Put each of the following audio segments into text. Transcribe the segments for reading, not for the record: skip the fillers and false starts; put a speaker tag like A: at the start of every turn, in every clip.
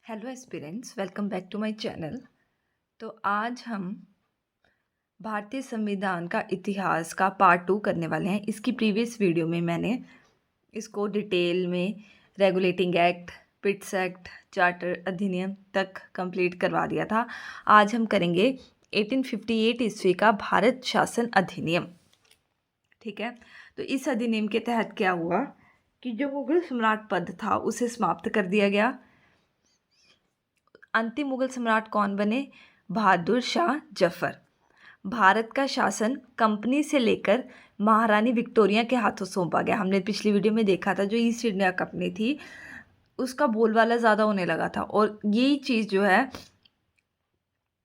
A: Hello aspirants, welcome back to my channel. तो आज हम भारतीय संविधान का इतिहास का पार्ट 2 करने वाले हैं। इसकी प्रीवियस वीडियो में मैंने इसको डिटेल में रेगुलेटिंग एक्ट, पिट्स एक्ट, चार्टर अधिनियम तक कंप्लीट करवा दिया था। आज हम करेंगे 1858 ईस्वी का भारत शासन अधिनियम। ठीक है, तो इस अधिनियम के तहत क्या हुआ कि जो मुगल सम्राट पद था उसे समाप्त कर दिया गया। अंतिम मुगल सम्राट कौन बने? बहादुर शाह जफर। भारत का शासन कंपनी से लेकर महारानी विक्टोरिया के हाथों सौंपा गया। हमने पिछली वीडियो में देखा था जो ईस्ट इंडिया कंपनी थी उसका बोलबाला ज़्यादा होने लगा था, और यही चीज़ जो है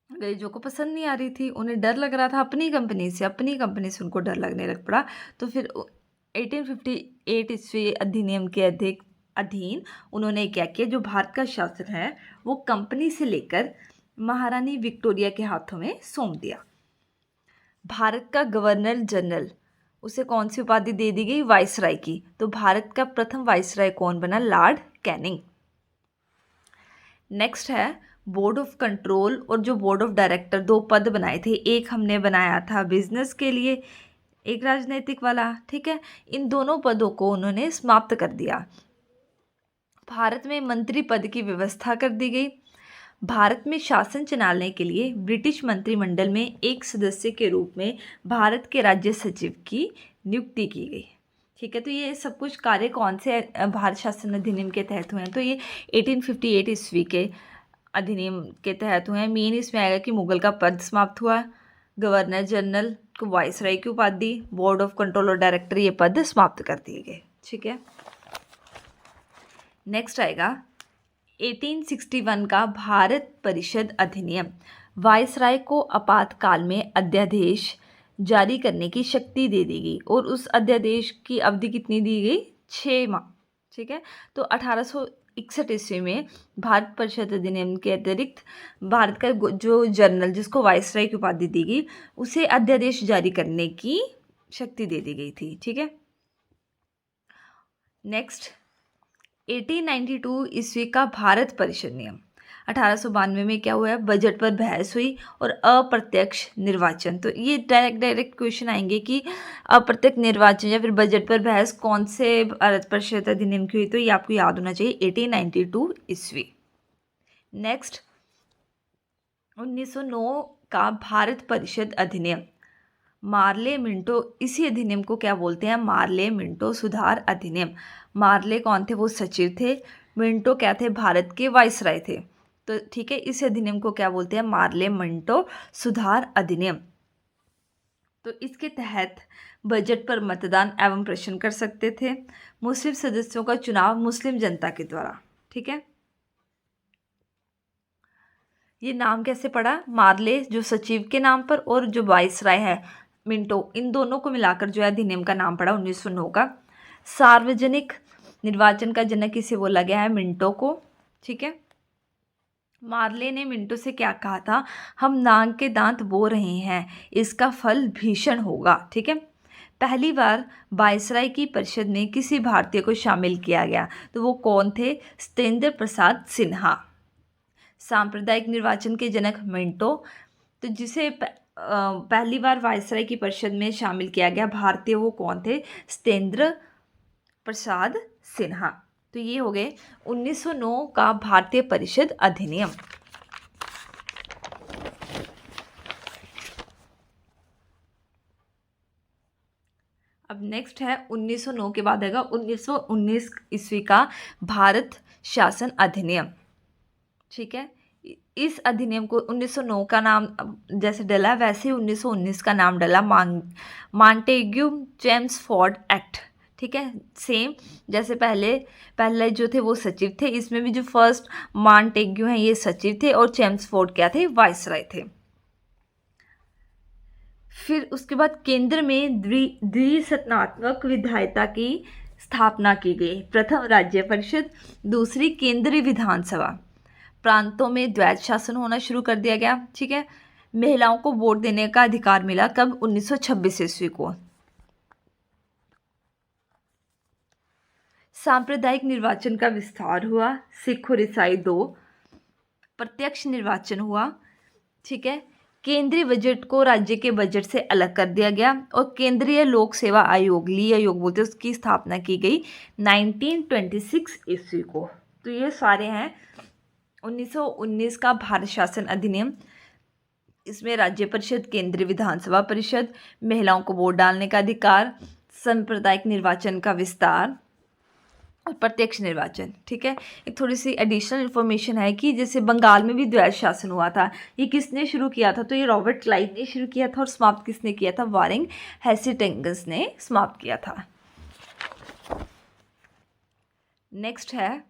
A: अंग्रेजों को पसंद नहीं आ रही थी। उन्हें डर लग रहा था अपनी कंपनी से उनको डर लगने लग पड़ा। तो फिर 1858 ईस्वी अधिनियम के अधीन उन्होंने क्या किया, जो भारत का शासन है वो कंपनी से लेकर महारानी विक्टोरिया के हाथों में सौंप दिया। भारत का गवर्नर जनरल, उसे कौन सी उपाधि दे दी गई? वाइसराय की। तो भारत का प्रथम वाइसराय कौन बना? Lord Canning. नेक्स्ट है बोर्ड ऑफ कंट्रोल और जो बोर्ड ऑफ डायरेक्टर, दो पद बनाए थे। एक हमने बनाया था बिजनेस के लिए, एक राजनीतिक वाला। ठीक है, इन दोनों पदों को उन्होंने समाप्त कर दिया। भारत में मंत्री पद की व्यवस्था कर दी गई। भारत में शासन चलाने के लिए ब्रिटिश मंत्रिमंडल में एक सदस्य के रूप में भारत के राज्य सचिव की नियुक्ति की गई। ठीक है, तो ये सब कुछ कार्य कौन से भारत शासन अधिनियम के तहत हुए हैं? तो ये 1858 ईस्वी के अधिनियम के तहत हुए हैं। मेन इसमें आएगा कि मुगल का पद समाप्त हुआ, गवर्नर जनरल को वाइसराय की उपाधि, बोर्ड ऑफ कंट्रोल और डायरेक्टर ये पद समाप्त कर दिए गए। ठीक है, नेक्स्ट आएगा 1861 का भारत परिषद अधिनियम। वायसराय को आपातकाल में अध्यादेश जारी करने की शक्ति दे दी गई, और उस अध्यादेश की अवधि कितनी दी गई? 6 माह। ठीक है, तो 1861 ईस्वी में भारत परिषद अधिनियम के अतिरिक्त भारत का जो जनरल, जिसको वायसराय की उपाधि दी गई, उसे अध्यादेश जारी करने की शक्ति दे दी गई थी। ठीक है, नेक्स्ट 1892 ईस्वी का भारत परिषद नियम। 1892 में क्या हुआ है? बजट पर बहस हुई और अप्रत्यक्ष निर्वाचन। तो ये डायरेक्ट क्वेश्चन आएंगे कि अप्रत्यक्ष निर्वाचन या फिर बजट पर बहस कौन से भारत परिषद अधिनियम की हुई? तो ये आपको याद होना चाहिए, 1892 ईस्वी। नेक्स्ट 1909 का भारत परिषद अधिनियम। मार्ले मिंटो, इसी अधिनियम को क्या बोलते हैं? मार्ले मिंटो सुधार अधिनियम। मार्ले कौन थे? वो सचिव थे। मिंटो क्या थे? भारत के वाइसराय थे। तो ठीक है, इस अधिनियम को क्या बोलते हैं? मार्ले मिंटो सुधार अधिनियम। तो इसके तहत बजट पर मतदान एवं प्रश्न कर सकते थे। मुस्लिम सदस्यों का चुनाव मुस्लिम जनता के द्वारा। ठीक है, ये नाम कैसे पड़ा? मार्ले जो सचिव के नाम पर, और जो वाइसराय है मिंटो, इन दोनों को मिलाकर जो है अधिनियम का नाम पड़ा 1909 का। सार्वजनिक निर्वाचन का जनक किसे बोला गया है? मिंटो को। ठीक है, मार्ले ने मिंटो से क्या कहा था? हम नाक के दांत बो रहे हैं, इसका फल भीषण होगा। ठीक है, पहली बार वायसराय की परिषद में किसी भारतीय को शामिल किया गया, तो वो कौन थे? सत्येंद्र प्रसाद सिन्हा। सांप्रदायिक निर्वाचन के जनक मिंटो। तो जिसे पहली बार वायसराय की परिषद में शामिल किया गया भारतीय, वो कौन थे? सत्येंद्र प्रसाद सिन्हा। तो ये हो गए 1909 का भारतीय परिषद अधिनियम। अब नेक्स्ट है 1909 के बाद आएगा 1919 ईस्वी का भारत शासन अधिनियम। ठीक है, इस अधिनियम को 1909 का नाम जैसे डला वैसे ही 1919 का नाम डला मॉन्टेग्यू चेम्सफोर्ड एक्ट। ठीक है, सेम जैसे पहले जो थे वो सचिव थे, इसमें भी जो फर्स्ट मॉन्टेग्यू हैं ये सचिव थे, और चेम्सफोर्ड क्या थे? वाइसराय थे। फिर उसके बाद केंद्र में द्विसदनात्मक विधायिता की स्थापना की गई। प्रथम राज्य परिषद, दूसरी केंद्रीय विधानसभा। प्रांतों में द्वैत शासन होना शुरू कर दिया गया। ठीक है, महिलाओं को वोट देने का अधिकार मिला कब? 1926 ईस्वी को। सांप्रदायिक निर्वाचन का विस्तार हुआ, सिख और ईसाई दो। प्रत्यक्ष निर्वाचन हुआ, ठीक है। केंद्रीय बजट को राज्य के बजट से अलग कर दिया गया और केंद्रीय लोक सेवा आयोग, ली आयोग बोलते हैं, उसकी स्थापना की गई 1926 ईस्वी को। तो ये सारे हैं 1919 का भारत शासन अधिनियम। इसमें राज्य परिषद, केंद्रीय विधानसभा परिषद, महिलाओं को वोट डालने का अधिकार, सांप्रदायिक निर्वाचन का विस्तार और प्रत्यक्ष निर्वाचन, ठीक है। एक थोड़ी सी एडिशनल इन्फॉर्मेशन है कि जैसे बंगाल में भी द्वैध शासन हुआ था, ये किसने शुरू किया था? तो ये रॉबर्ट क्लाइव ने शुरू किया था और समाप्त किसने किया था? वारेन हेस्टिंग्स ने समाप्त किया था। नेक्स्ट है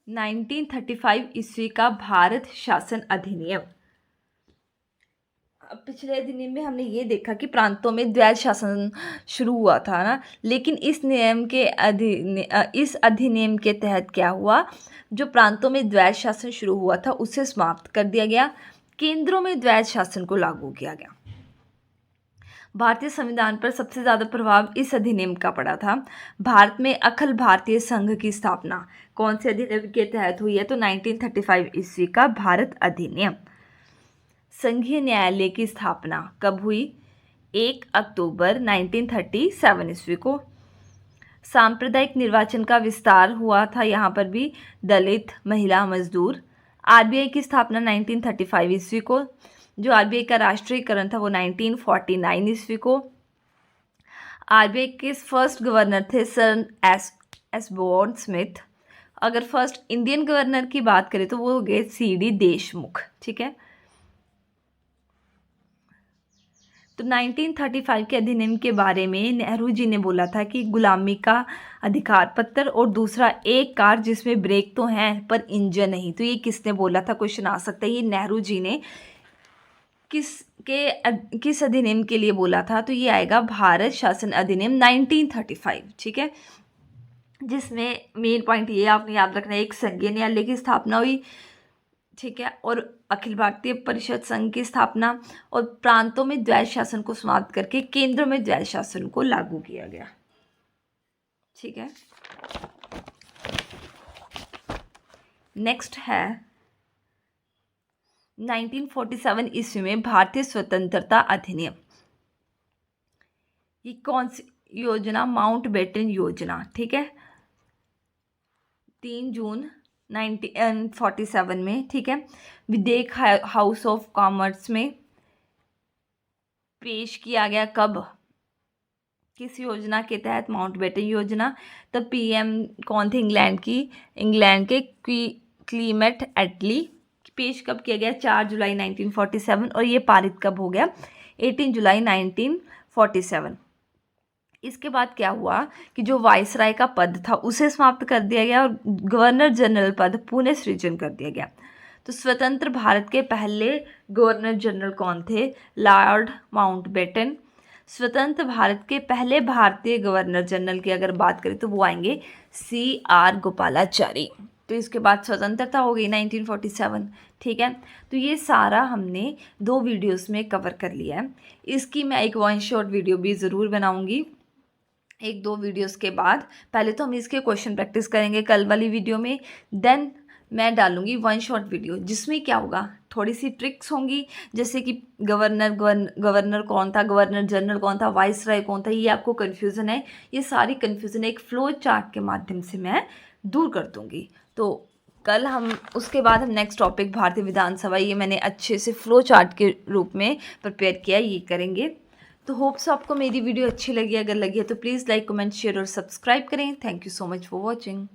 A: 1935 ईस्वी का भारत शासन अधिनियम। पिछले अधिनियम में हमने ये देखा कि प्रांतों में द्वैध शासन शुरू हुआ था ना, लेकिन इस अधिनियम के तहत क्या हुआ? जो प्रांतों में द्वैध शासन शुरू हुआ था उसे समाप्त कर दिया गया, केंद्रों में द्वैध शासन को लागू किया गया। भारतीय संविधान पर सबसे ज़्यादा प्रभाव इस अधिनियम का पड़ा था। भारत में अखिल भारतीय संघ की स्थापना कौन से अधिनियम के तहत हुई है? तो 1935 ईस्वी का भारत अधिनियम। संघीय न्यायालय की स्थापना कब हुई? 1 अक्टूबर 1937 ईस्वी को। सांप्रदायिक निर्वाचन का विस्तार हुआ था, यहाँ पर भी दलित, महिला, मजदूर। आरबीआई की स्थापना 1935 ईस्वी को। जो आरबीआई का राष्ट्रीयकरण था वो 1949 ईस्वी को। आरबीआई के फर्स्ट गवर्नर थे सर एसबोर्न स्मिथ। अगर फर्स्ट इंडियन गवर्नर की बात करें तो वो हो गए सीडी देशमुख, ठीक है। तो 1935 के अधिनियम के बारे में नेहरू जी ने बोला था कि गुलामी का अधिकार पत्र और दूसरा एक कार जिसमें ब्रेक तो हैं पर इंजन नहीं। तो ये किसने बोला था? क्वेश्चन आ सकता है। ये नेहरू जी ने किस अधिनियम के लिए बोला था? तो ये आएगा भारत शासन अधिनियम 1935, ठीक है। जिसमें मेन पॉइंट ये आपने याद रखना है, एक संघीय न्यायालय की स्थापना हुई, ठीक है, और अखिल भारतीय परिषद संघ की स्थापना और प्रांतों में द्वैध शासन को समाप्त करके केंद्र में द्वैध शासन को लागू किया गया, ठीक है। नेक्स्ट है 1947 ईस्वी में भारतीय स्वतंत्रता अधिनियम। ये कौन सी योजना? माउंटबेटन योजना, ठीक है। 3 जून 1947 में, ठीक है, विधेयक हाउस ऑफ कॉमर्स में पेश किया गया। कब? किस योजना के तहत? माउंटबेटन योजना। तब पीएम कौन थे? इंग्लैंड के क्लीमेट एटली। पेश कब किया गया? 4 जुलाई 1947। और ये पारित कब हो गया? 18 जुलाई 1947। इसके बाद क्या हुआ कि जो वायसराय का पद था उसे समाप्त कर दिया गया और गवर्नर जनरल पद पुनः सृजन कर दिया गया। तो स्वतंत्र भारत के पहले गवर्नर जनरल कौन थे? Lord Mountbatten. स्वतंत्र भारत के पहले भारतीय गवर्नर जनरल की अगर बात करें तो वो आएंगे CR गोपालाचारी। तो इसके बाद स्वतंत्रता हो गई 1947, ठीक है। तो ये सारा हमने 2 वीडियोस में कवर कर लिया है। इसकी मैं एक 1 शॉट वीडियो भी ज़रूर बनाऊंगी 1-2 वीडियोस के बाद। पहले तो हम इसके क्वेश्चन प्रैक्टिस करेंगे कल वाली वीडियो में, देन मैं डालूंगी 1 शॉट वीडियो जिसमें क्या होगा, थोड़ी सी ट्रिक्स होंगी, जैसे कि गवर्नर कौन था, गवर्नर जनरल कौन था, वाइसराय कौन था, ये आपको कन्फ्यूज़न है। ये सारी कन्फ्यूज़न एक फ्लो चार्ट के माध्यम से मैं दूर कर दूँगी। तो कल हम उसके बाद हम नेक्स्ट टॉपिक भारतीय विधानसभा, ये मैंने अच्छे से फ्लो चार्ट के रूप में प्रिपेयर किया, ये करेंगे। तो होप्स आपको मेरी वीडियो अच्छी लगी। अगर लगी है तो प्लीज़ लाइक, कमेंट, शेयर और सब्सक्राइब करें। Thank you so much for watching.